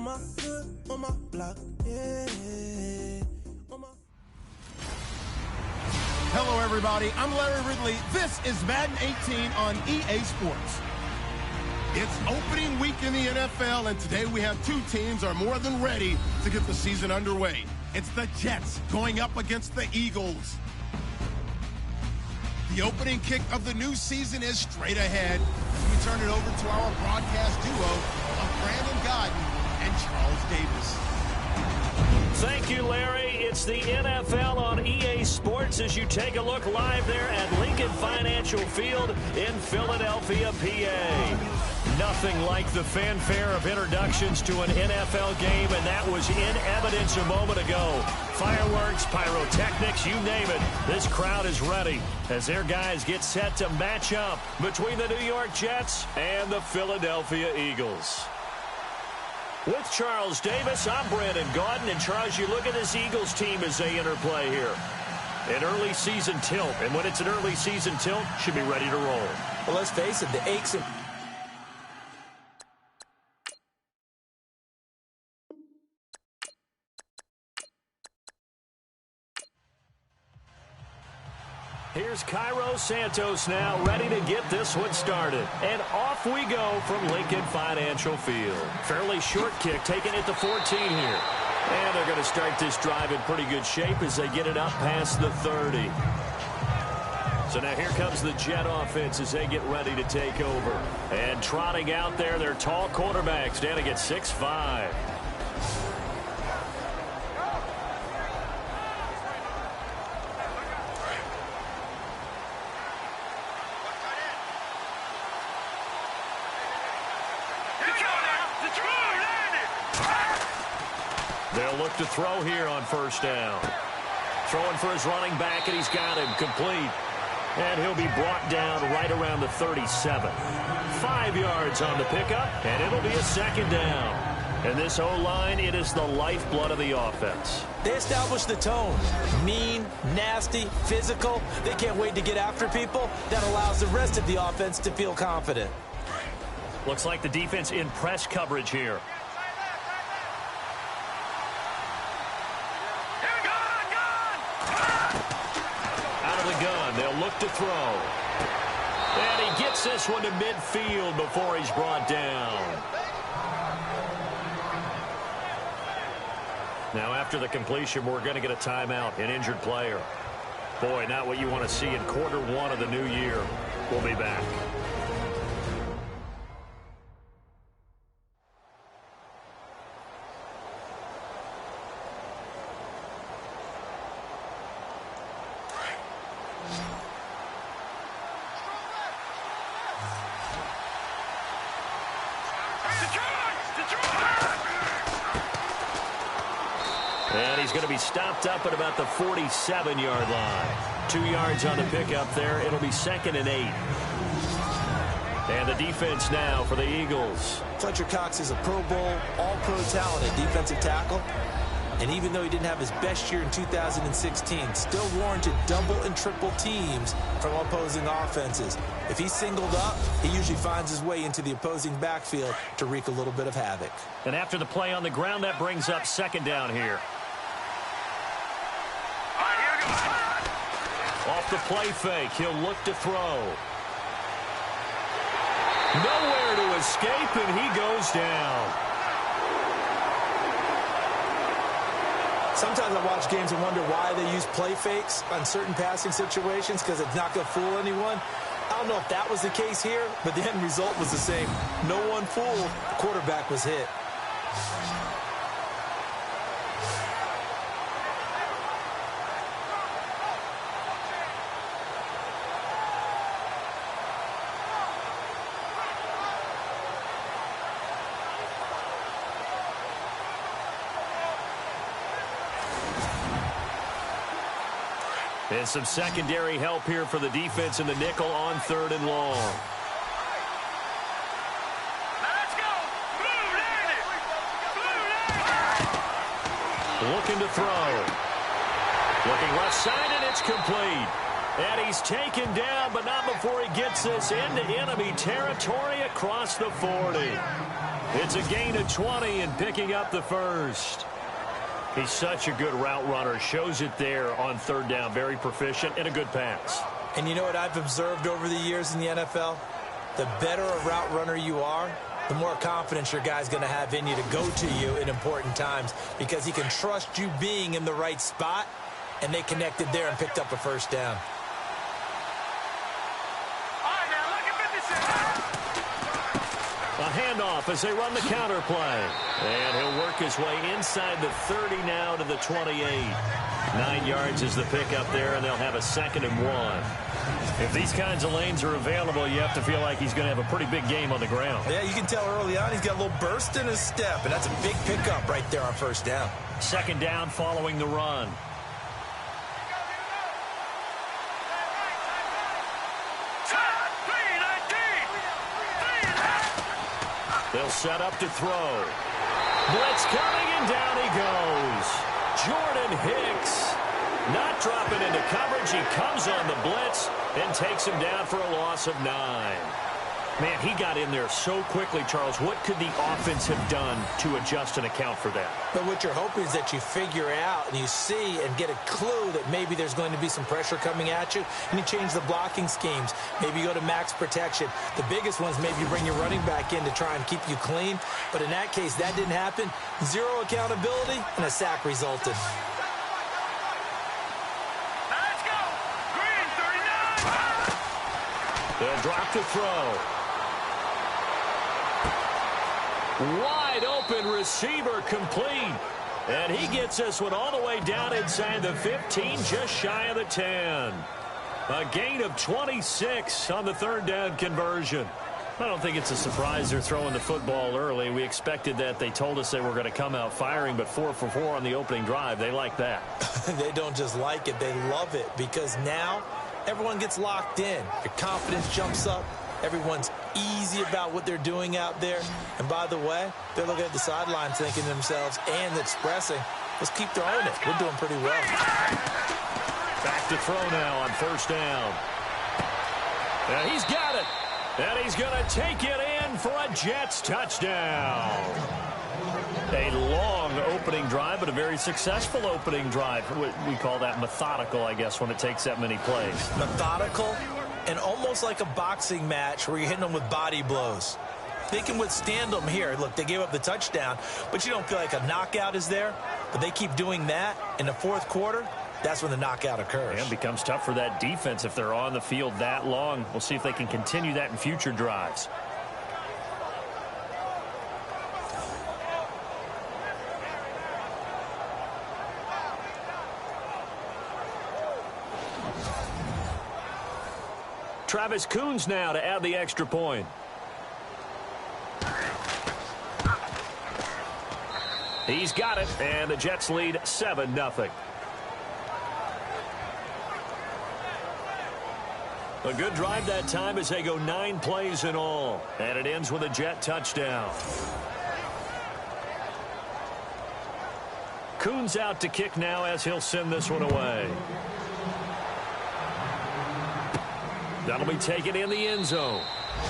my hood, on my block, yeah. Hello, everybody. I'm Larry Ridley. This is Madden 18 on EA Sports. It's opening week in the NFL, and today we have two teams are more than ready to get the season underway. It's the Jets going up against the Eagles. The opening kick of the new season is straight ahead as we turn it over to our broadcast duo of Brandon Gaudin and Charles Davis. Thank you, Larry. It's the NFL on EA Sports as you take a look live there at Lincoln Financial Field in Philadelphia, PA. Nothing like the fanfare of introductions to an NFL game, and that was in evidence a moment ago. Fireworks, pyrotechnics, you name it. This crowd is ready as their guys get set to match up between the New York Jets and the Philadelphia Eagles. With Charles Davis, I'm Brandon Gaudin. And Charles, you look at this Eagles team as they interplay here. An early season tilt, and when it's an early season tilt, should be ready to roll. Well, let's face it, the aches and... Here's Cairo Santos now, ready to get this one started. And off we go from Lincoln Financial Field. Fairly short kick, taking it to 14 here. And they're going to start this drive in pretty good shape as they get it up past the 30. So now here comes the Jet offense as they get ready to take over. And trotting out there, their tall quarterback standing at 6'5". They'll look to throw here on first down. Throwing for his running back, and he's got him complete. And he'll be brought down right around the 37. 5 yards on the pickup, and it'll be a second down. And this O-line, it is the lifeblood of the offense. They established the tone. Mean, nasty, physical. They can't wait to get after people. That allows the rest of the offense to feel confident. Looks like the defense in press coverage here. They'll look to throw. And he gets this one to midfield before he's brought down. Now, after the completion, we're going to get a timeout, an injured player. Boy, not what you want to see in quarter one of the new year. We'll be back. And he's going to be stopped up at about the 47-yard line. 2 yards on the pickup there. It'll be 2nd and 8. And the defense now for the Eagles. Fletcher Cox is a Pro Bowl, all-pro talent at defensive tackle. And even though he didn't have his best year in 2016, still warranted double and triple teams from opposing offenses. If he's singled up, he usually finds his way into the opposing backfield to wreak a little bit of havoc. And after the play on the ground, that brings up second down here. Off the play fake, he'll look to throw. Nowhere to escape, and he goes down. Sometimes I watch games and wonder why they use play fakes on certain passing situations, because it's not going to fool anyone. I don't know if that was the case here, but the end result was the same. No one fooled. The quarterback was hit. And some secondary help here for the defense in the nickel on 3rd and long. Let's go. Move, Andy. Move, Looking to throw. Looking left side, and it's complete. And he's taken down, but not before he gets this into enemy territory across the 40. It's a gain of 20 and picking up the first. He's such a good route runner. Shows it there on third down. Very proficient and a good pass. And you know what I've observed over the years in the NFL? The better a route runner you are, the more confidence your guy's going to have in you to go to you in important times because he can trust you being in the right spot, and they connected there and picked up a first down. A handoff as they run the counter play. And he'll work his way inside the 30 now to the 28. 9 yards is the pickup there, and they'll have a 2nd and 1. If these kinds of lanes are available, you have to feel like he's going to have a pretty big game on the ground. Yeah, you can tell early on he's got a little burst in his step, and that's a big pickup right there on first down. 2nd down following the run. They'll set up to throw. Blitz coming, and down he goes. Jordan Hicks not dropping into coverage. He comes on the blitz and takes him down for a loss of 9. Man, he got in there so quickly, Charles. What could the offense have done to adjust and account for that? But what you're hoping is that you figure out and you see and get a clue that maybe there's going to be some pressure coming at you, and you change the blocking schemes. Maybe you go to max protection. The biggest ones, maybe you bring your running back in to try and keep you clean. But in that case, that didn't happen. Zero accountability, and a sack resulted. Let's go! Green 39! They'll drop to throw. Wide open receiver complete. And he gets this one all the way down inside the 15, just shy of the 10. A gain of 26 on the 3rd down conversion. I don't think it's a surprise they're throwing the football early. We expected that. They told us they were going to come out firing, but 4 for 4 on the opening drive. They like that. They don't just like it, they love it, because now everyone gets locked in. Your confidence jumps up. Everyone's easy about what they're doing out there. And by the way, they're looking at the sidelines thinking to themselves and expressing, let's keep throwing it. We're doing pretty well. Back to throw now on 1st down. And he's got it. And he's going to take it in for a Jets touchdown. A long opening drive, but a very successful opening drive. We call that methodical, I guess, when it takes that many plays. Methodical and almost like a boxing match where you're hitting them with body blows. They can withstand them here. Look, they gave up the touchdown, but you don't feel like a knockout is there. But they keep doing that in the 4th quarter. That's when the knockout occurs. And it becomes tough for that defense if they're on the field that long. We'll see if they can continue that in future drives. Travis Coons now to add the extra point. He's got it, and the Jets lead 7-0. A good drive that time as they go 9 plays in all, and it ends with a Jet touchdown. Coons out to kick now as he'll send this one away. That'll be taken in the end zone.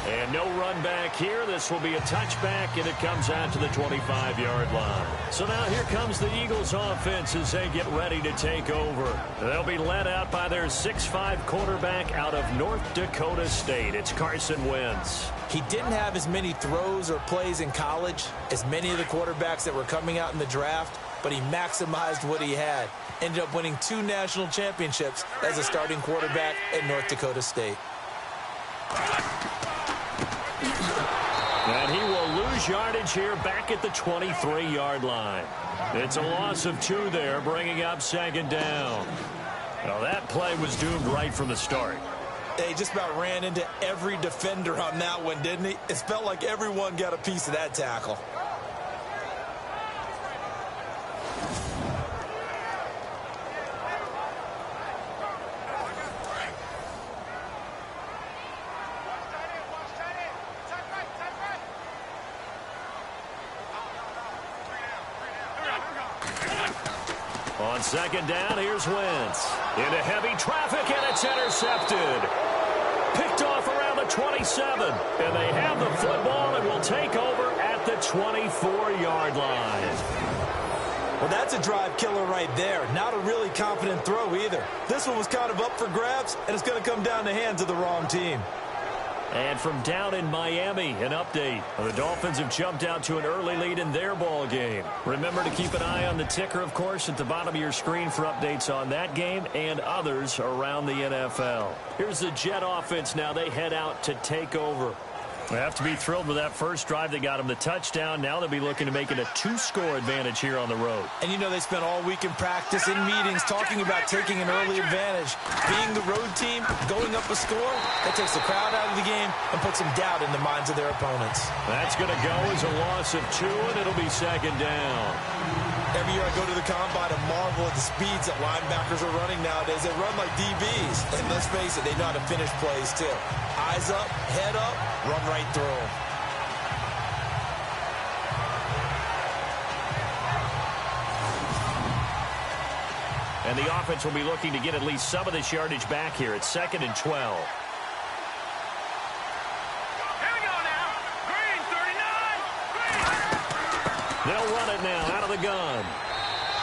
And no run back here. This will be a touchback, and it comes out to the 25-yard line. So now here comes the Eagles offense as they get ready to take over. They'll be led out by their 6'5 quarterback out of North Dakota State. It's Carson Wentz. He didn't have as many throws or plays in college as many of the quarterbacks that were coming out in the draft, but he maximized what he had. Ended up winning 2 national championships as a starting quarterback at North Dakota State. And he will lose yardage here back at the 23-yard line. It's a loss of 2 there, bringing up 2nd down. Well, that play was doomed right from the start. They just about ran into every defender on that one, didn't he? It felt like everyone got a piece of that tackle. On 2nd down, here's Wentz. Into heavy traffic, and it's intercepted. Picked off around the the 27. And they have the football and will take over at the 24-yard line. Well, that's a drive killer right there. Not a really confident throw either. This one was kind of up for grabs, and it's going to come down the hands of the wrong team. And from down in Miami, an update. The Dolphins have jumped out to an early lead in their ball game. Remember to keep an eye on the ticker, of course, at the bottom of your screen for updates on that game and others around the NFL. Here's the Jet offense now. They head out to take over. They have to be thrilled with that first drive. They got them the touchdown. Now they'll be looking to make it a 2-score advantage here on the road. And you know they spent all week in practice, in meetings, talking about taking an early advantage. Being the road team, going up a score, that takes the crowd out of the game and puts some doubt in the minds of their opponents. That's going to go as a loss of 2, and it'll be second down. Every year I go to the combine and marvel at the speeds that linebackers are running nowadays. They run like DBs. And let's face it, they know how to finish plays too. Eyes up, head up, run right through them. And the offense will be looking to get at least some of this yardage back here. It's 2nd and 12. Here we go now. Green, 39. They'll run it now out of the gun.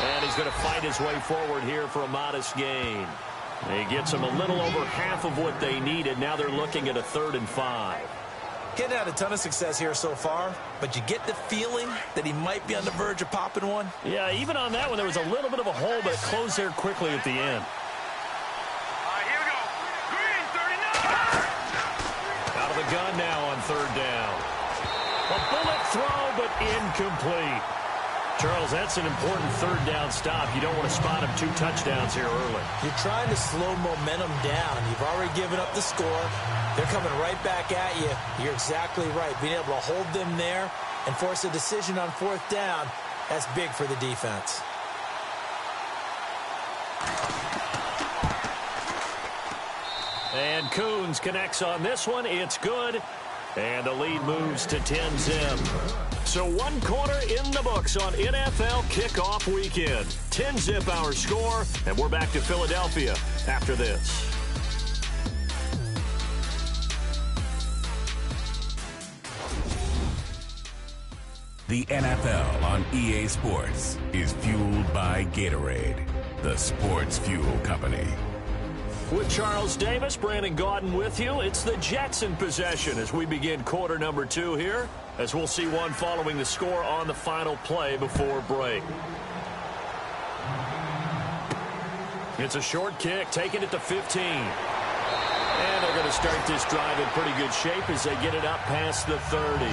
And he's going to fight his way forward here for a modest gain. He gets them a little over half of what they needed. Now they're looking at a 3rd and 5. Getting had a ton of success here so far, but you get the feeling that he might be on the verge of popping one. Yeah, even on that one, there was a little bit of a hole, but it closed there quickly at the end. All right, here we go. Green, 39. Out of the gun now on 3rd down. A bullet throw, but incomplete. Charles, that's an important 3rd down stop. You don't want to spot him 2 touchdowns here early. You're trying to slow momentum down. You've already given up the score. They're coming right back at you. You're exactly right. Being able to hold them there and force a decision on 4th down, that's big for the defense. And Coons connects on this one. It's good. And the lead moves to 10-zip. So 1 quarter in the books on NFL kickoff weekend. 10-zip our score, and we're back to Philadelphia after this. The NFL on EA Sports is fueled by Gatorade, the sports fuel company. With Charles Davis, Brandon Gaudin with you. It's the Jets in possession as we begin quarter number 2 here, as we'll see one following the score on the final play before break. It's a short kick, taking it to 15. And they're going to start this drive in pretty good shape as they get it up past the 30.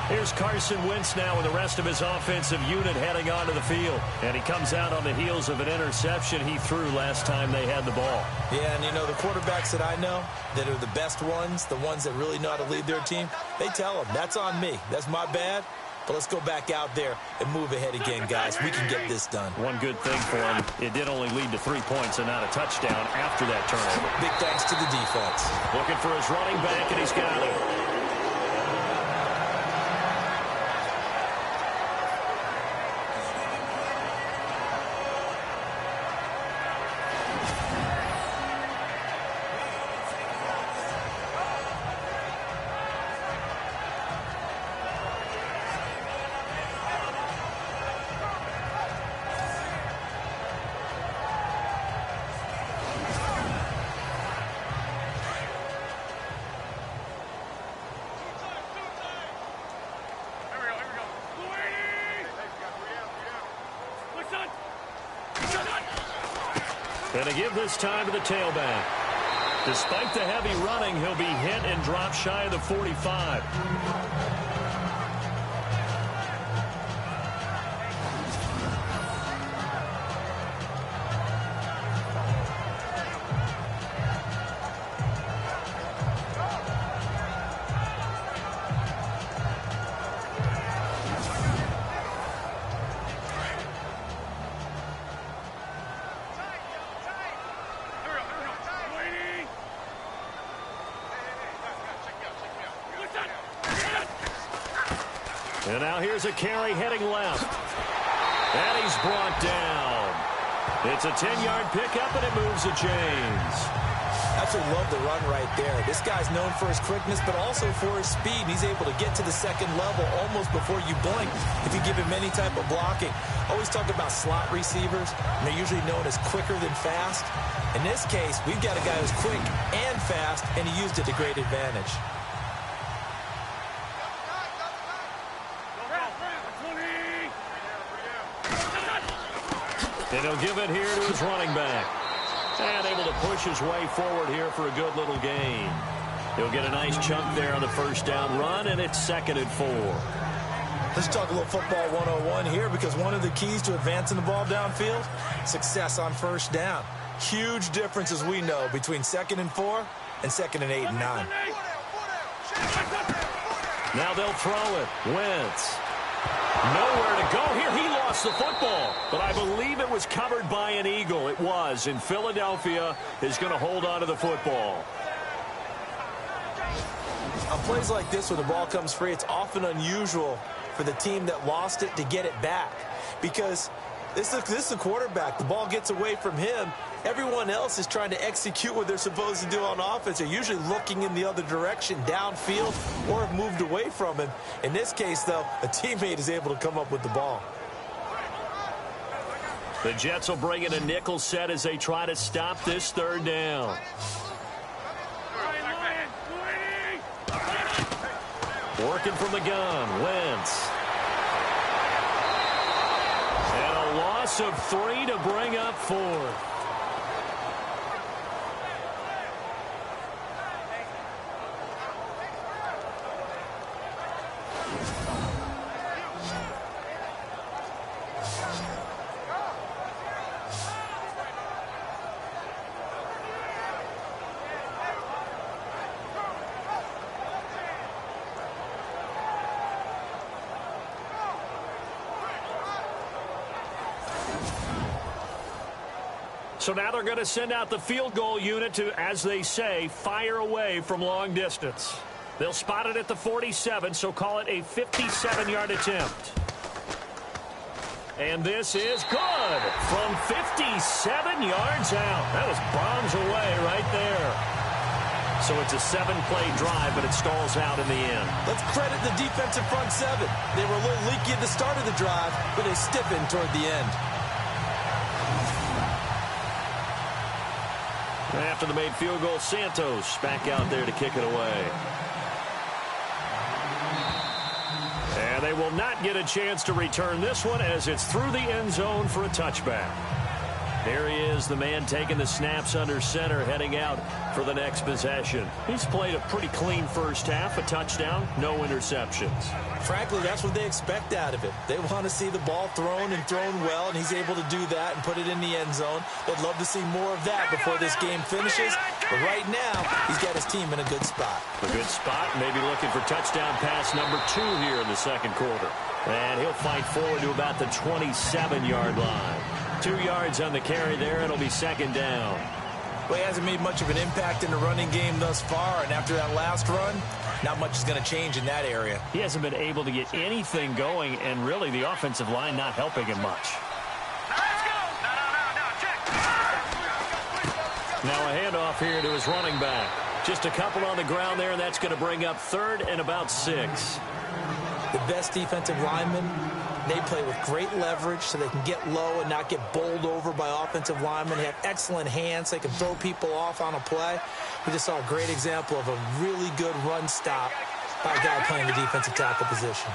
Here's Carson Wentz now with the rest of his offensive unit heading onto the field. And he comes out on the heels of an interception he threw last time they had the ball. Yeah, and you know, the quarterbacks that I know that are the best ones, the ones that really know how to lead their team, they tell them, that's on me. That's my bad. But let's go back out there and move ahead again, guys. We can get this done. One good thing for him, it did only lead to 3 points and not a touchdown after that turnover. Big thanks to the defense. Looking for his running back, and he's got him. And they give this time to the tailback. Despite the heavy running, he'll be hit and drop shy of the 45. And now here's a carry heading left. And he's brought down. It's a 10-yard pickup, and it moves the chains. Absolutely love the run right there. This guy's known for his quickness, but also for his speed. He's able to get to the second level almost before you blink if you give him any type of blocking. Always talk about slot receivers, and they're usually known as quicker than fast. In this case, we've got a guy who's quick and fast, and he used it to great advantage. And he'll give it here to his running back. And able to push his way forward here for a good little gain. He'll get a nice chunk there on the first down run, and it's 2nd and 4. Let's talk a little football 101 here, because one of the keys to advancing the ball downfield, success on first down. Huge difference, as we know, between 2nd and 4 and 2nd and 8 and 9. Now they'll throw it. Wentz. Nowhere to go here. He lost the football, but I believe it was covered by an Eagle. It was, and Philadelphia is going to hold on to the football. On plays like this, when the ball comes free, it's often unusual for the team that lost it to get it back, because this is the quarterback. The ball gets away from him. Everyone else is trying to execute what they're supposed to do on offense. They're usually looking in the other direction, downfield, or have moved away from him. In this case, though, a teammate is able to come up with the ball. The Jets will bring in a nickel set as they try to stop this 3rd down. Working from the gun, Wentz. And a loss of 3 to bring up 4. So now they're going to send out the field goal unit to, as they say, fire away from long distance. They'll spot it at the 47, so call it a 57-yard attempt. And this is good from 57 yards out. That was bombs away right there. So it's a 7-play drive, but it stalls out in the end. Let's credit the defensive front 7. They were a little leaky at the start of the drive, but they stiffened toward the end. After the made field goal, Santos back out there to kick it away. And they will not get a chance to return this one as it's through the end zone for a touchback. There he is, the man taking the snaps under center, heading out for the next possession. He's played a pretty clean first half, a touchdown, no interceptions. Frankly, that's what they expect out of it. They want to see the ball thrown and thrown well, and he's able to do that and put it in the end zone. They'd love to see more of that before this game finishes. But right now, he's got his team in a good spot. A good spot, maybe looking for touchdown pass number 2 here in the second quarter. And he'll fight forward to about the 27-yard line. 2 yards on the carry there. It'll be 2nd down. Well, he hasn't made much of an impact in the running game thus far, and after that last run, not much is going to change in that area. He hasn't been able to get anything going, and really the offensive line not helping him much. Now a handoff here to his running back. Just a couple on the ground there, and that's going to bring up 3rd and about 6. The best defensive linemen, they play with great leverage so they can get low and not get bowled over by offensive linemen. They have excellent hands. They can throw people off on a play. We just saw a great example of a really good run stop by a guy playing the defensive tackle position.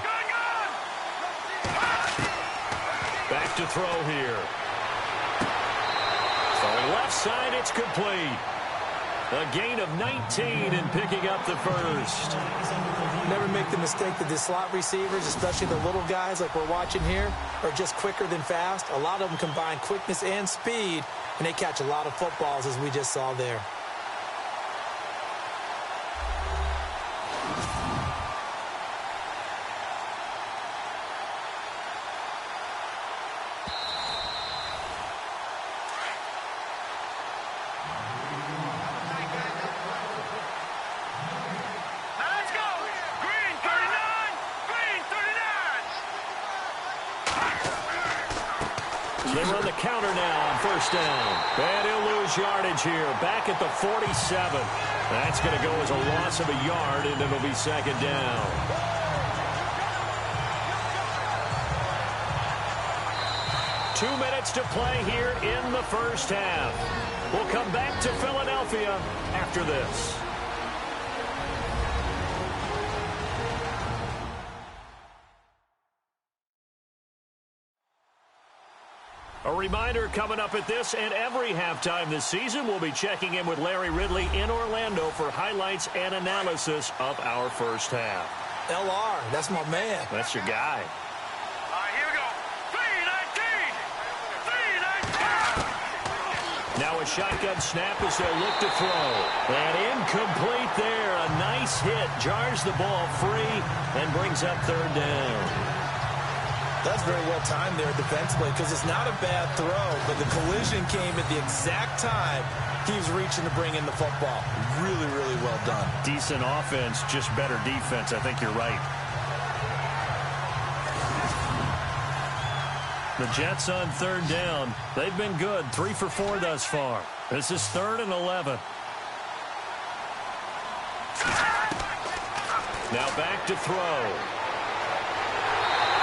Back to throw here. So left side, it's complete. A gain of 19 and picking up the first. Never make the mistake that the slot receivers, especially the little guys like we're watching here, are just quicker than fast. A lot of them combine quickness and speed, and they catch a lot of footballs, as we just saw there. They run the counter now on first down. And he'll lose yardage here, back at the 47. That's going to go as a loss of a yard, and it'll be second down. Two minutes to play here in the first half. We'll come back to Philadelphia after this. A reminder coming up at this and every halftime this season, we'll be checking in with Larry Ridley in Orlando for highlights and analysis of our first half. LR, that's my man. That's your guy. Here we go. 3-19. Now a shotgun snap as they'll look to throw. And incomplete there. A nice hit. Jars the ball free and brings up third down. That's very well timed there defensively because it's not a bad throw, but the collision came at the exact time he was reaching to bring in the football. Really, really well done. Decent offense, just better defense. I think you're right. The Jets on third down. They've been good. 3 for 4 thus far. This is 3rd and 11. Now back to throw.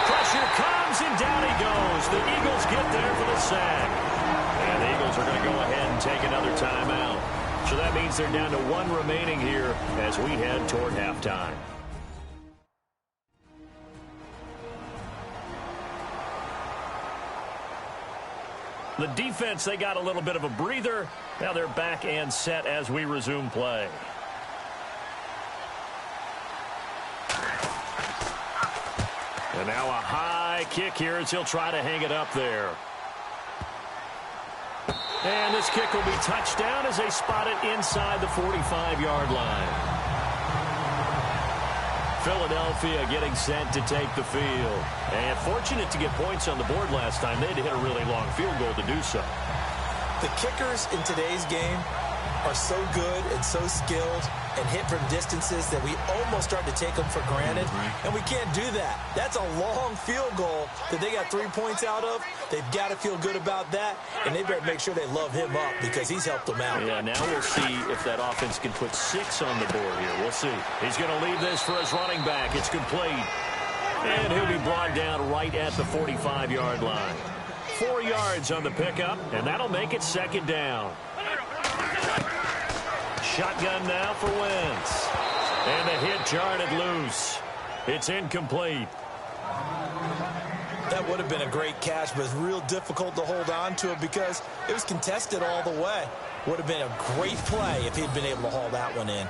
Pressure comes, and down he goes. The Eagles get there for the sack. And the Eagles are going to go ahead and take another timeout. So that means they're down to 1 remaining here as we head toward halftime. The defense, they got a little bit of a breather. Now they're back and set as we resume play. And now a high kick here as he'll try to hang it up there. And this kick will be touched down as they spot it inside the 45-yard line. Philadelphia getting set to take the field. And fortunate to get points on the board last time. They had to hit a really long field goal to do so. The kickers in today's game are so good and so skilled and hit from distances that we almost start to take them for granted, and we can't do that. That's a long field goal that they got 3 points out of. They've got to feel good about that, and they better make sure they love him up because he's helped them out. Yeah, now we'll see if that offense can put 6 on the board here. We'll see. He's going to leave this for his running back. It's complete. And he'll be brought down right at the 45-yard line. 4 yards on the pickup, and that'll make it second down. Shotgun now for Wentz. And the hit jarred it loose. It's incomplete. That would have been a great catch, but it's real difficult to hold on to it because it was contested all the way. Would have been a great play if he'd been able to haul that one in.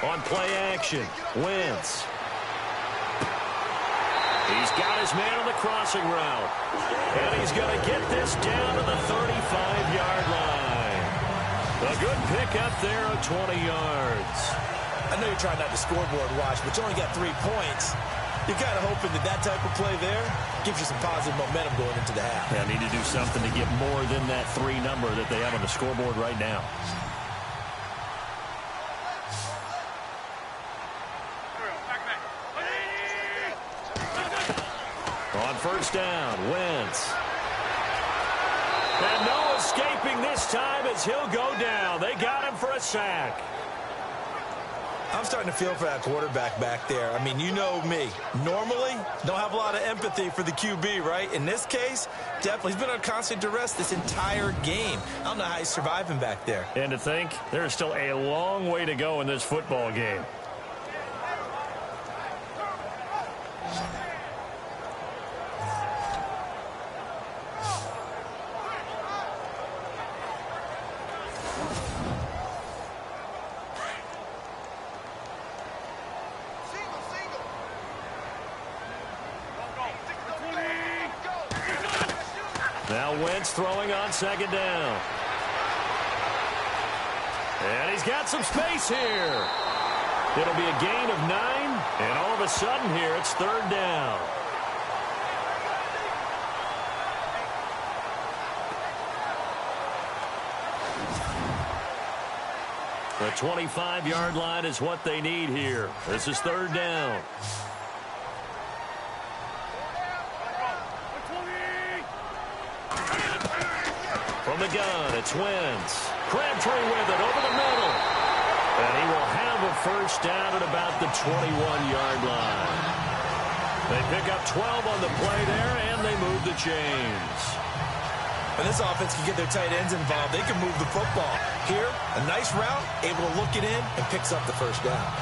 On play action, Wentz. He's got his man on the crossing route. And he's going to get this down to the 35-yard line. A good pickup there of 20 yards. I know you're trying not to scoreboard watch, but you only got 3 points. You're kind of hoping that type of play there gives you some positive momentum going into the half. Yeah, need to do something to get more than that 3 number that they have on the scoreboard right now. On first down, Wentz. And no escaping this time as he'll go down. They got him for a sack. I'm starting to feel for that quarterback back there. I mean, you know me. Normally, don't have a lot of empathy for the QB, right? In this case, definitely. He's been on constant duress this entire game. I don't know how he's surviving back there. And to think, there's still a long way to go in this football game. Now Wentz throwing on second down. And he's got some space here. It'll be a gain of 9, and all of a sudden here it's third down. The 25-yard line is what they need here. This is third down. From the gun, it's Wentz. Crabtree with it over the middle. And he will have a first down at about the 21-yard line. They pick up 12 on the play there, and they move the chains. When this offense can get their tight ends involved, they can move the football. Here, a nice route, able to look it in, and picks up the first down.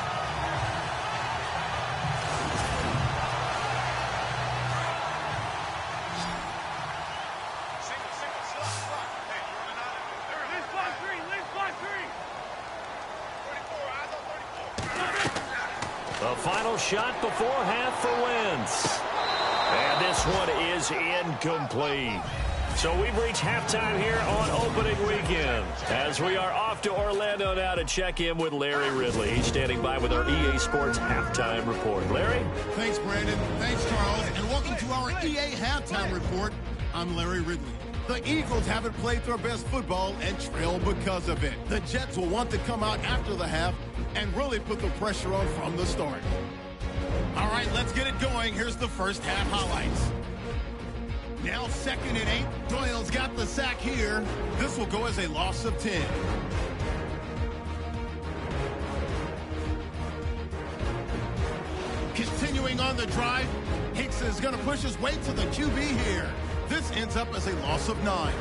The final shot before half for Wentz. And this one is incomplete. So we've reached halftime here on opening weekend as we are off to Orlando now to check in with Larry Ridley. He's standing by with our EA Sports halftime report. Larry? Thanks, Brandon. Thanks, Charles. And welcome to our EA halftime report. I'm Larry Ridley. The Eagles haven't played their best football and trail because of it. The Jets will want to come out after the half and really put the pressure on from the start. All right, let's get it going. Here's the first half highlights. Now 2nd and 8. Doyle's got the sack here. This will go as a loss of 10. Continuing on the drive, Hicks is going to push his way to the QB here. This ends up as a loss of 9.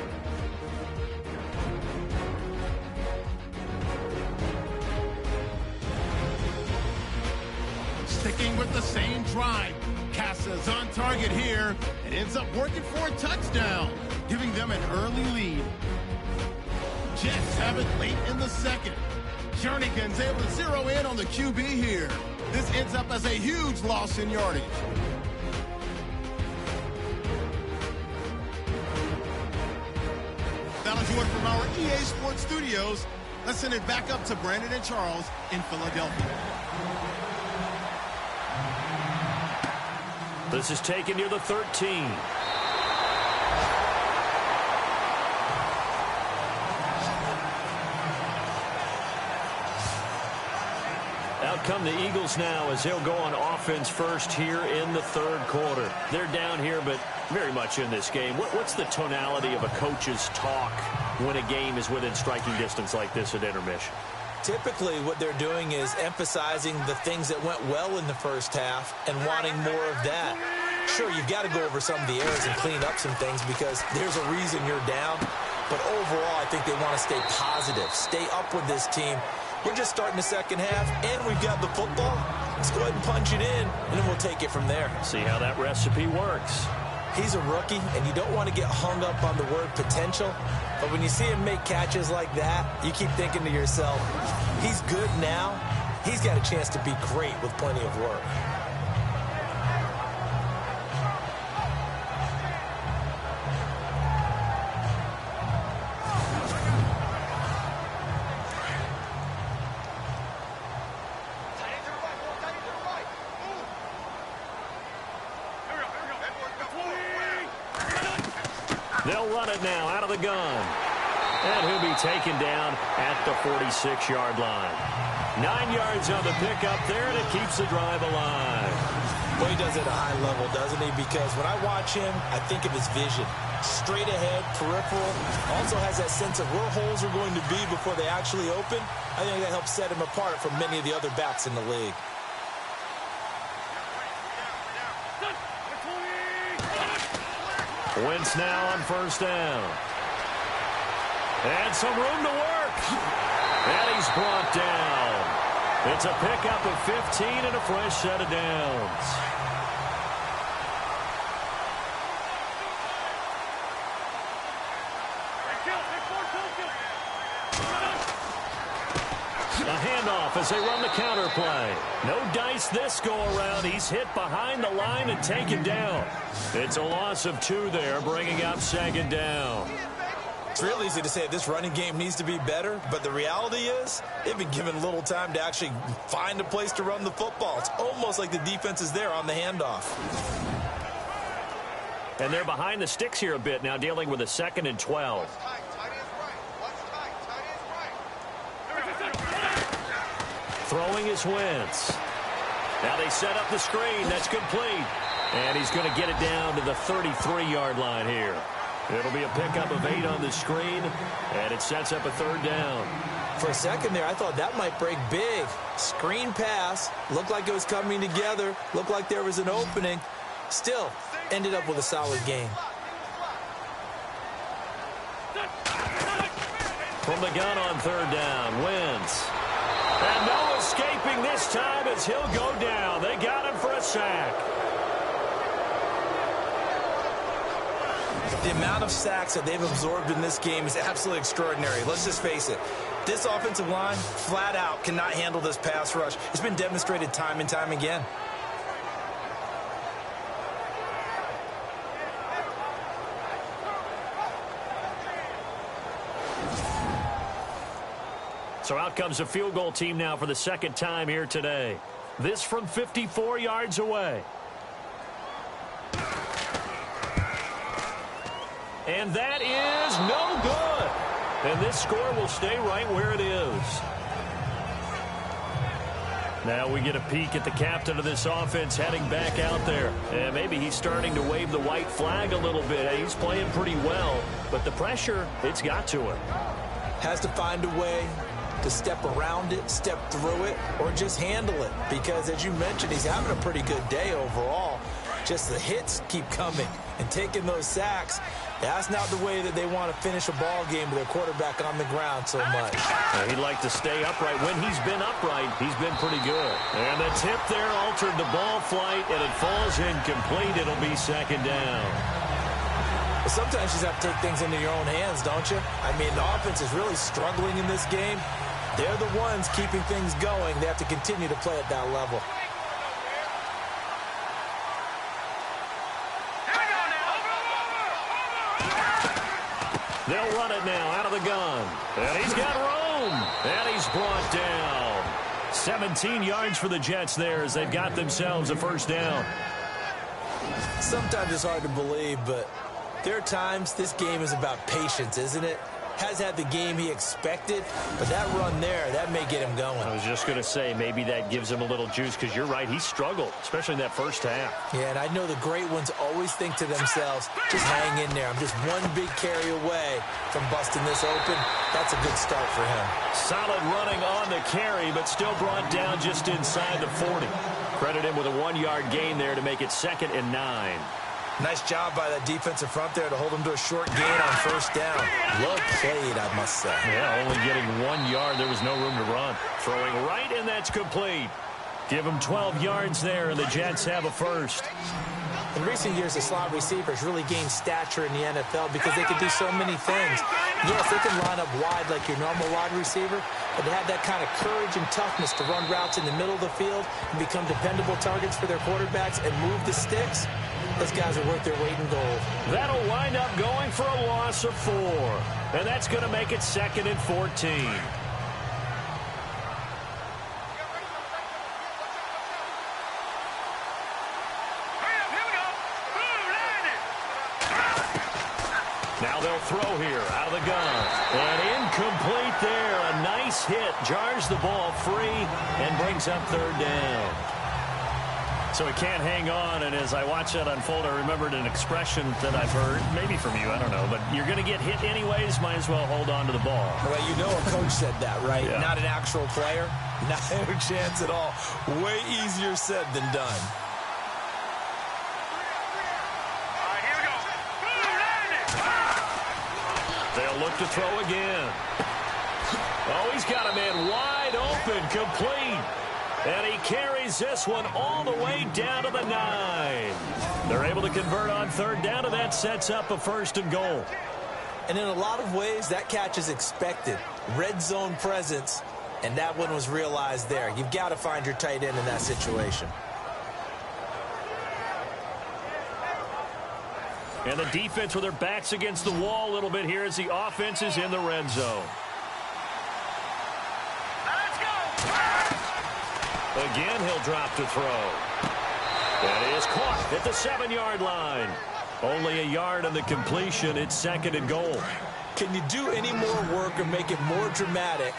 Sticking with the same drive. Cassa's on target here and ends up working for a touchdown, giving them an early lead. Jets have it late in the second. Jernigan's able to zero in on the QB here. This ends up as a huge loss in yardage. That was yours from our EA Sports Studios. Let's send it back up to Brandon and Charles in Philadelphia. This is taken near the 13. Out come the Eagles now as they'll go on offense first here in the third quarter. They're down here, but very much in this game. What's the tonality of a coach's talk when a game is within striking distance like this at intermission? Typically, what they're doing is emphasizing the things that went well in the first half and wanting more of that. Sure, you've got to go over some of the errors and clean up some things because there's a reason you're down. But overall, I think they want to stay positive, stay up with this team. We're just starting the second half, and we've got the football. Let's go ahead and punch it in, and then we'll take it from there. See how that recipe works. He's a rookie, and you don't want to get hung up on the word potential. But when you see him make catches like that, you keep thinking to yourself, he's good now. He's got a chance to be great with plenty of work. They'll run it now out of the gun. And he'll be taken down at the 46-yard line. 9 yards on the pickup there, and it keeps the drive alive. Well, he does it at a high level, doesn't he? Because when I watch him, I think of his vision. Straight ahead, peripheral. Also has that sense of where holes are going to be before they actually open. I think that helps set him apart from many of the other backs in the league. Wentz now on first down. And some room to work. And he's brought down. It's a pickup of 15 and a fresh set of downs. A handoff as they run the counter play. No dice this go-around. He's hit behind the line and taken down. It's a loss of 2 there, bringing up second down. It's real easy to say this running game needs to be better, but the reality is they've been given little time to actually find a place to run the football. It's almost like the defense is there on the handoff. And they're behind the sticks here a bit now, dealing with a 2nd and 12. Throwing is Wentz. Now they set up the screen. That's complete. And he's going to get it down to the 33-yard line here. It'll be a pickup of 8 on the screen, and it sets up a 3rd down. For a second there, I thought that might break big. Screen pass. Looked like it was coming together. Looked like there was an opening. Still, ended up with a solid game. From the gun on 3rd down, Wentz. And no escaping this time as he'll go down. They got him for a sack. The amount of sacks that they've absorbed in this game is absolutely extraordinary. Let's just face it. This offensive line, flat out, cannot handle this pass rush. It's been demonstrated time and time again. So out comes a field goal team now for the 2nd time here today. This from 54 yards away. And that is no good. And this score will stay right where it is. Now we get a peek at the captain of this offense heading back out there. And maybe he's starting to wave the white flag a little bit. He's playing pretty well, but the pressure, it's got to him. Has to find a way to step around it, step through it, or just handle it. Because, as you mentioned, he's having a pretty good day overall. Just the hits keep coming and taking those sacks. That's not the way that they want to finish a ball game with their quarterback on the ground so much. He'd like to stay upright. When he's been upright, he's been pretty good. And the tip there altered the ball flight, and it falls incomplete. It'll be 2nd down. But sometimes you just have to take things into your own hands, don't you? I mean, the offense is really struggling in this game. They're the ones keeping things going. They have to continue to play at that level. They'll run it now out of the gun. And he's got room. And he's brought down. 17 yards for the Jets there as they've got themselves a 1st down. Sometimes it's hard to believe, but there are times this game is about patience, isn't it? Has had the game he expected, but that run there, that may get him going. I was just going to say, maybe that gives him a little juice, because you're right, he struggled, especially in that 1st half. Yeah, and I know the great ones always think to themselves, just hang in there. I'm just one big carry away from busting this open. That's a good start for him. Solid running on the carry, but still brought down just inside the 40. Credit him with a 1-yard gain there to make it 2nd and 9. Nice job by that defensive front there to hold him to a short gain on 1st down. Well played, I must say. Yeah, only getting 1 yard. There was no room to run. Throwing right, and that's complete. Give him 12 yards there, and the Jets have a 1st. In recent years, the slot receivers really gained stature in the NFL because they can do so many things. Yes, they can line up wide like your normal wide receiver, but they have that kind of courage and toughness to run routes in the middle of the field and become dependable targets for their quarterbacks and move the sticks. Those guys are worth their weight in gold. That'll wind up going for a loss of 4. And that's going to make it 2nd and 14. Now they'll throw here out of the gun. And incomplete there. A nice hit. Jars the ball free and brings up 3rd down. So he can't hang on, and as I watch that unfold, I remembered an expression that I've heard, maybe from you, I don't know, but you're going to get hit anyways, might as well hold on to the ball. Well, you know a coach said that, right? Yeah. Not an actual player. Not a chance at all. Way easier said than done. Here we go. They'll look to throw again. Oh, he's got a man wide open, complete. And he carries this one all the way down to the 9. They're able to convert on 3rd down, and that sets up a 1st and goal. And in a lot of ways, that catch is expected. Red zone presence, and that one was realized there. You've got to find your tight end in that situation. And the defense with their backs against the wall a little bit here as the offense is in the red zone. Again, he'll drop to throw. That is caught at the 7-yard line. Only a yard on the completion. It's 2nd and goal. Can you do any more work or make it more dramatic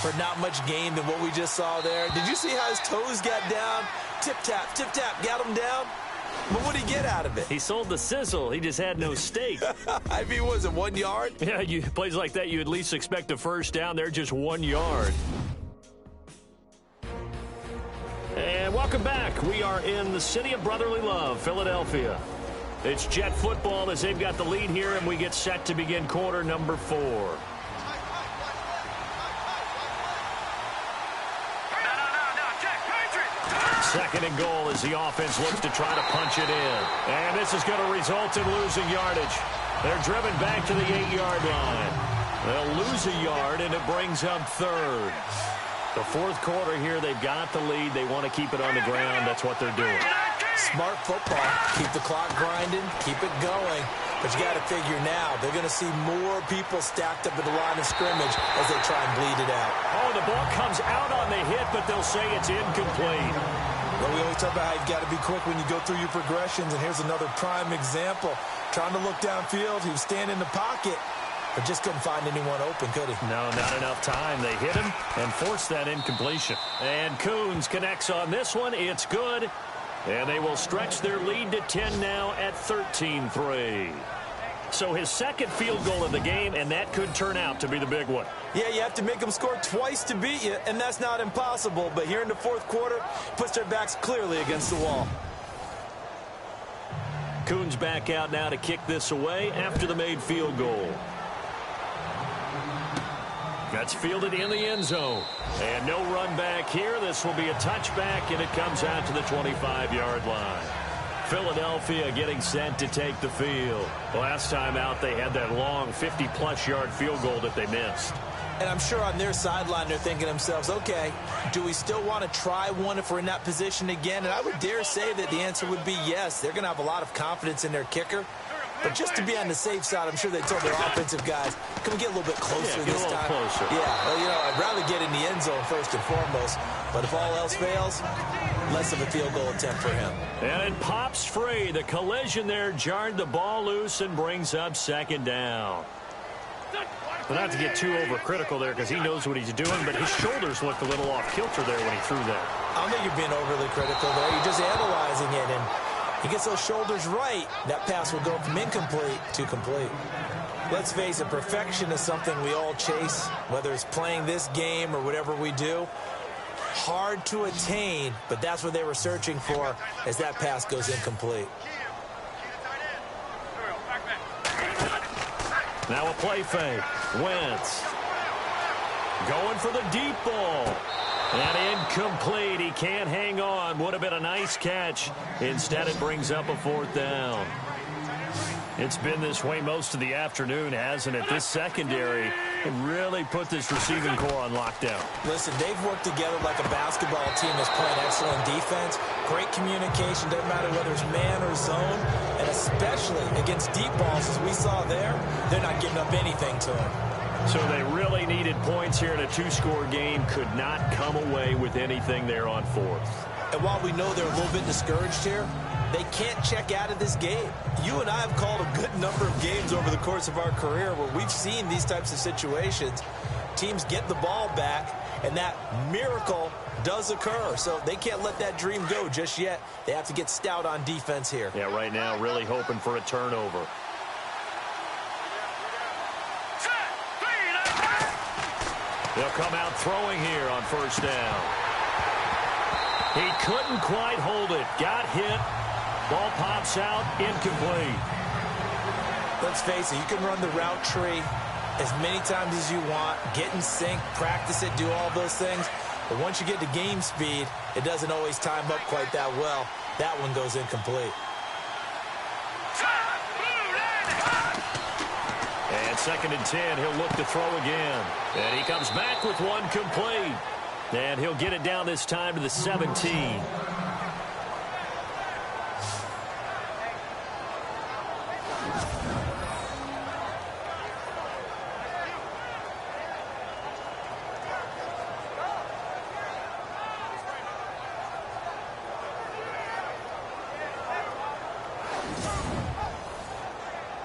for not much gain than what we just saw there. Did you see how his toes got down? Tip-tap, got him down. But what did he get out of it? He sold the sizzle. He just had no steak. I mean, was it 1 yard? Yeah, plays like that, you at least expect a first down. They're just 1 yard. And welcome back. We are in the city of brotherly love, Philadelphia. It's Jet football as they've got the lead here, and we get set to begin quarter number 4. Second and goal as the offense looks to try to punch it in. And this is going to result in losing yardage. They're driven back to the 8-yard line. They'll lose a yard, and it brings up third. The fourth quarter here, they've got the lead. They want to keep it on the ground. That's what they're doing. Smart football. Keep the clock grinding. Keep it going. But you got to figure now, they're going to see more people stacked up at the line of scrimmage as they try and bleed it out. Oh, the ball comes out on the hit, but they'll say it's incomplete. Well, we always talk about how you've got to be quick when you go through your progressions, and here's another prime example. Trying to look downfield, he was standing in the pocket, but just couldn't find anyone open, could he? No, not enough time. They hit him and forced that incompletion. And Coons connects on this one. It's good. And they will stretch their lead to 10 now at 13-3. So his second field goal of the game, and that could turn out to be the big one. Yeah, you have to make them score twice to beat you, and that's not impossible. But here in the fourth quarter, puts their backs clearly against the wall. Coons back out now to kick this away after the made field goal. That's fielded in the end zone. And no run back here. This will be a touchback, and it comes out to the 25-yard line. Philadelphia getting set to take the field. Last time out, they had that long 50-plus yard field goal that they missed. And I'm sure on their sideline, they're thinking to themselves, okay, do we still want to try one if we're in that position again? And I would dare say that the answer would be yes. They're going to have a lot of confidence in their kicker. But just to be on the safe side, I'm sure they told their offensive guys, can we get a little bit closer this time? Closer. Yeah, well, you know, I'd rather get in the end zone first and foremost. But if all else fails, less of a field goal attempt for him. And it pops free. The collision there jarred the ball loose and brings up second down. But not to get too overcritical there because he knows what he's doing, but his shoulders looked a little off kilter there when he threw that. I don't think you're being overly critical there. You're just analyzing it, and he gets those shoulders right, that pass will go from incomplete to complete. Let's face it, perfection is something we all chase, whether it's playing this game or whatever we do. Hard to attain, but that's what they were searching for as that pass goes incomplete. Now a play fake. Wentz going for the deep ball. And incomplete. He can't hang on. Would have been a nice catch. Instead, it brings up a fourth down. It's been this way most of the afternoon, hasn't it? This secondary really put this receiving core on lockdown. Listen, they've worked together like a basketball team that's playing excellent defense. Great communication. Doesn't matter whether it's man or zone. And especially against deep balls, as we saw there, they're not giving up anything to them. So they really needed points here in a two-score game. Could not come away with anything there on fourth. And while we know they're a little bit discouraged here, they can't check out of this game. You and I have called a good number of games over the course of our career where we've seen these types of situations. Teams get the ball back, and that miracle does occur. So they can't let that dream go just yet. They have to get stout on defense here. Yeah, right now really hoping for a turnover. They'll come out throwing here on first down. He couldn't quite hold it. Got hit. Ball pops out. Incomplete. Let's face it, you can run the route tree as many times as you want. Get in sync, practice it, do all those things. But once you get to game speed, it doesn't always time up quite that well. That one goes incomplete. And second and 10, he'll look to throw again. And he comes back with one complete. And he'll get it down this time to the 17.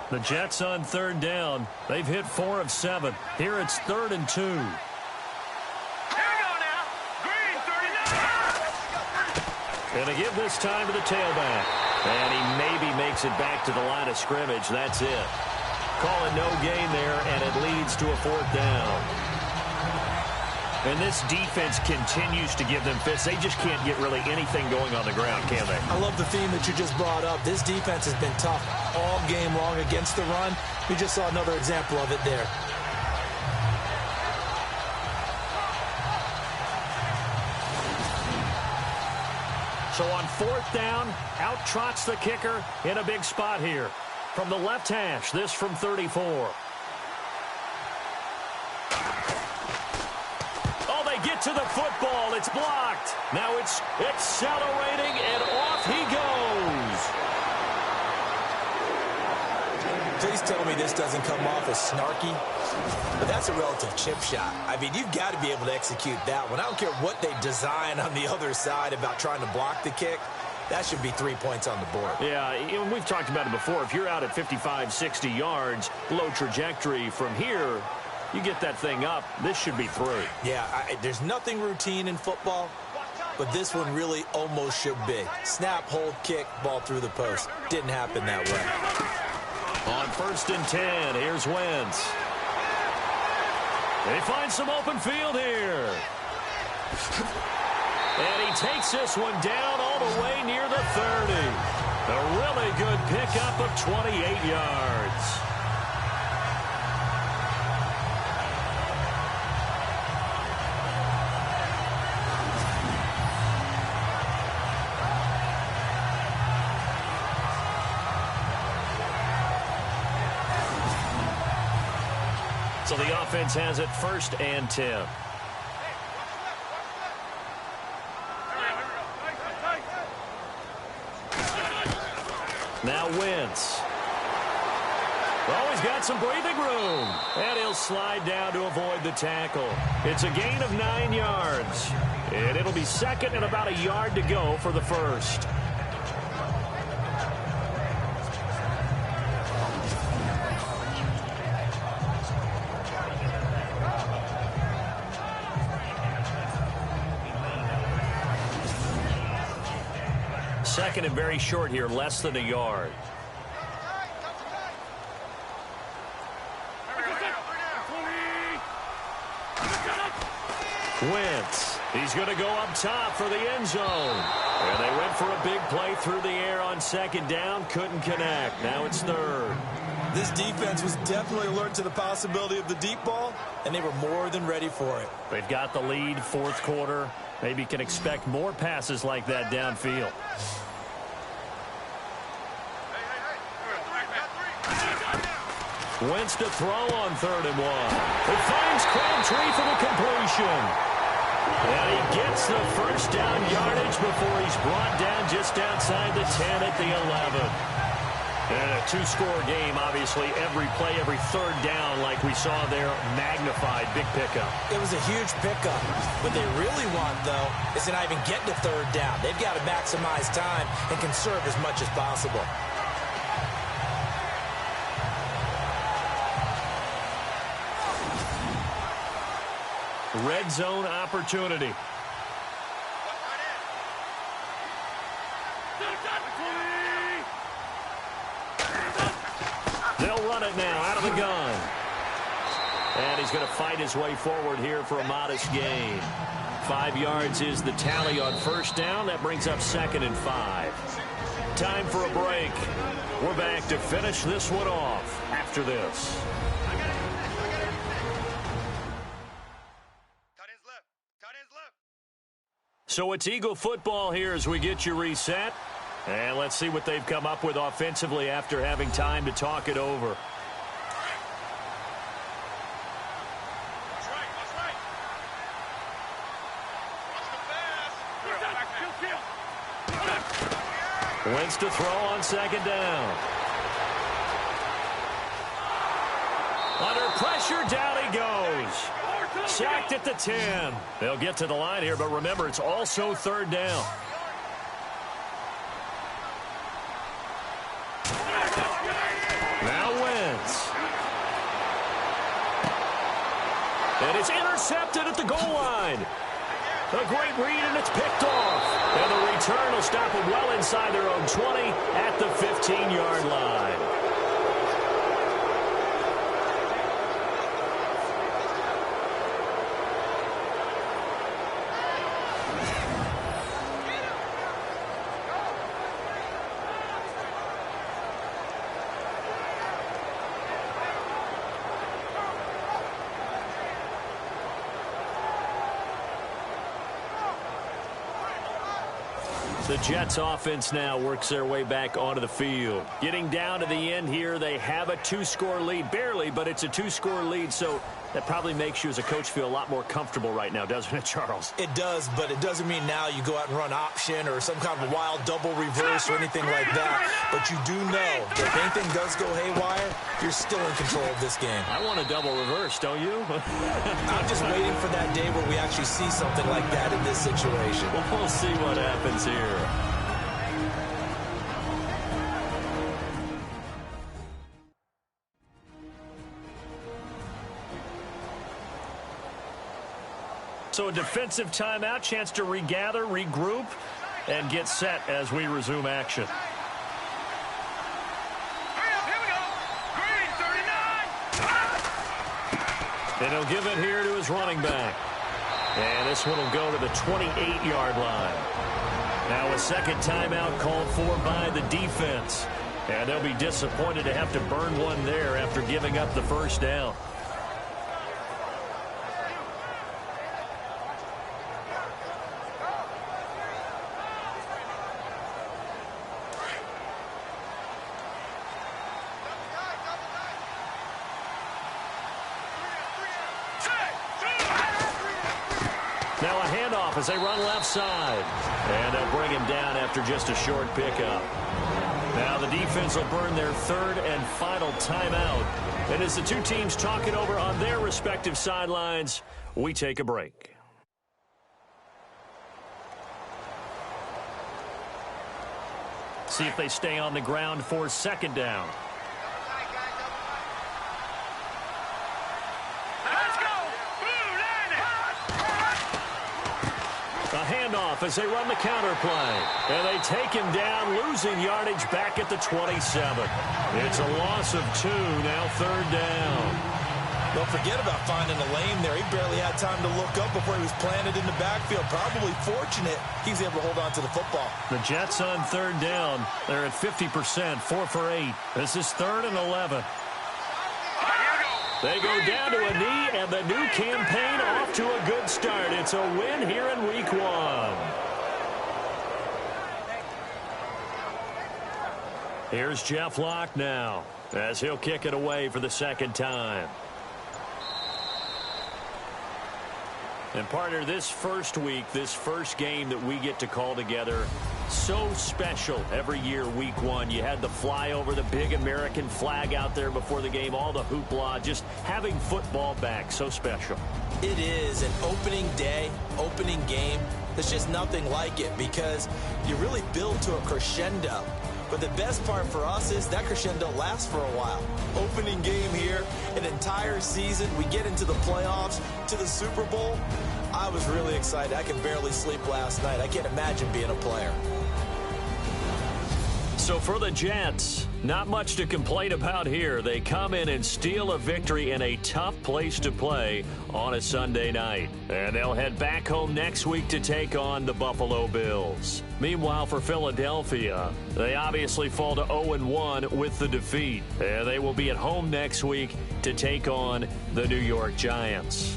The Jets on third down. They've hit 4 of 7. Here it's 3rd and 2. And they give this time to the tailback. And he maybe makes it back to the line of scrimmage. That's it. Call it no gain there, and it leads to a 4th down. And this defense continues to give them fits. They just can't get really anything going on the ground, can they? I love the theme that you just brought up. This defense has been tough all game long against the run. We just saw another example of it there. So on 4th down, out trots the kicker in a big spot here. From the left hash, this from 34. Oh, they get to the football. It's blocked. Now it's accelerating, and off he goes. Please tell me this doesn't come off as snarky. But that's a relative chip shot. I mean, you've got to be able to execute that one. I don't care what they design on the other side about trying to block the kick. That should be 3 points on the board. Yeah, we've talked about it before. If you're out at 55, 60 yards, low trajectory from here, you get that thing up, this should be 3. Yeah, there's nothing routine in football, but this one really almost should be. Snap, hold, kick, ball through the post. Didn't happen that way. On 1st and 10, here's Wentz. They find some open field here. And he takes this one down all the way near the 30. A really good pickup of 28 yards. So the offense has it 1st and 10. Now Wentz. Oh, he's got some breathing room. And he'll slide down to avoid the tackle. It's a gain of 9 yards. And it'll be 2nd and about a yard to go for the 1st. Second and very short here, less than a yard. Wentz. He's going to go up top for the end zone. And they went for a big play through the air on 2nd down. Couldn't connect. Now it's 3rd. This defense was definitely alert to the possibility of the deep ball, and they were more than ready for it. They've got the lead, 4th quarter. Maybe can expect more passes like that downfield. Wentz to throw on 3rd and 1. It finds Crabtree for the completion. And he gets the 1st down yardage before he's brought down just outside the 10 at the 11. And a 2-score game, obviously. Every play, every 3rd down, like we saw there, magnified. Big pickup. It was a huge pickup. What they really want, though, is to not even get to 3rd down. They've got to maximize time and conserve as much as possible. Red zone opportunity. They'll run it now out of the gun. And he's going to fight his way forward here for a modest gain. 5 yards is the tally on 1st down. That brings up 2nd and 5. Time for a break. We're back to finish this one off after this. So it's Eagle football here as we get you reset. And let's see what they've come up with offensively after having time to talk it over. Wentz to throw on 2nd down. Under pressure, down he goes. Sacked at the 10. They'll get to the line here, but remember, it's also 3rd down. Now Wentz. And it's intercepted at the goal line. A great read, and it's picked off. And the return will stop them well inside their own 20 at the 15-yard line. The Jets offense now works their way back onto the field. Getting down to the end here, they have a 2-score lead. Barely, but it's a 2-score lead, so that probably makes you as a coach feel a lot more comfortable right now, doesn't it, Charles? It does, but it doesn't mean now you go out and run option or some kind of a wild double reverse or anything like that. But you do know that if anything does go haywire, you're still in control of this game. I want a double reverse, don't you? I'm just waiting for that day where we actually see something like that in this situation. Well, we'll see what happens here. So a defensive timeout, chance to regather, regroup, and get set as we resume action. Here we go. Green, 39. And he'll give it here to his running back. And this one will go to the 28-yard line. Now a second timeout called for by the defense. And they'll be disappointed to have to burn one there after giving up the first down. Now a handoff as they run left side. And they'll bring him down after just a short pickup. Now the defense will burn their third and final timeout. And as the two teams talk it over on their respective sidelines, we take a break. See if they stay on the ground for second down. Handoff as they run the counter play. And they take him down, losing yardage back at the 27. It's a loss of 2, now third down. Don't forget about finding a lane there. He barely had time to look up before he was planted in the backfield. Probably fortunate he's able to hold on to the football. The Jets on third down. They're at 50%, 4 for 8. This is 3rd and 11. They go down to a knee, and the new campaign off to a good start. It's a win here in Week 1. Here's Jeff Locke now, as he'll kick it away for the second time. And partner, this first week, this first game that we get to call together, so special every year, Week 1. You had the flyover, the big American flag out there before the game, all the hoopla, just having football back, so special. It is an opening day, opening game. There's just nothing like it because you really build to a crescendo. But the best part for us is that crescendo lasts for a while. Opening game here, an entire season. We get into the playoffs, to the Super Bowl. I was really excited. I could barely sleep last night. I can't imagine being a player. So for the Jets, not much to complain about here. They come in and steal a victory in a tough place to play on a Sunday night. And they'll head back home next week to take on the Buffalo Bills. Meanwhile, for Philadelphia, they obviously fall to 0-1 with the defeat. And they will be at home next week to take on the New York Giants.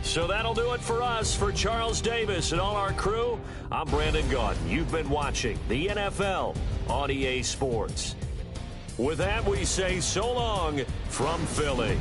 So that'll do it for us. For Charles Davis and all our crew, I'm Brandon Gaudin. You've been watching the NFL on EA Sports. With that, we say so long from Philly.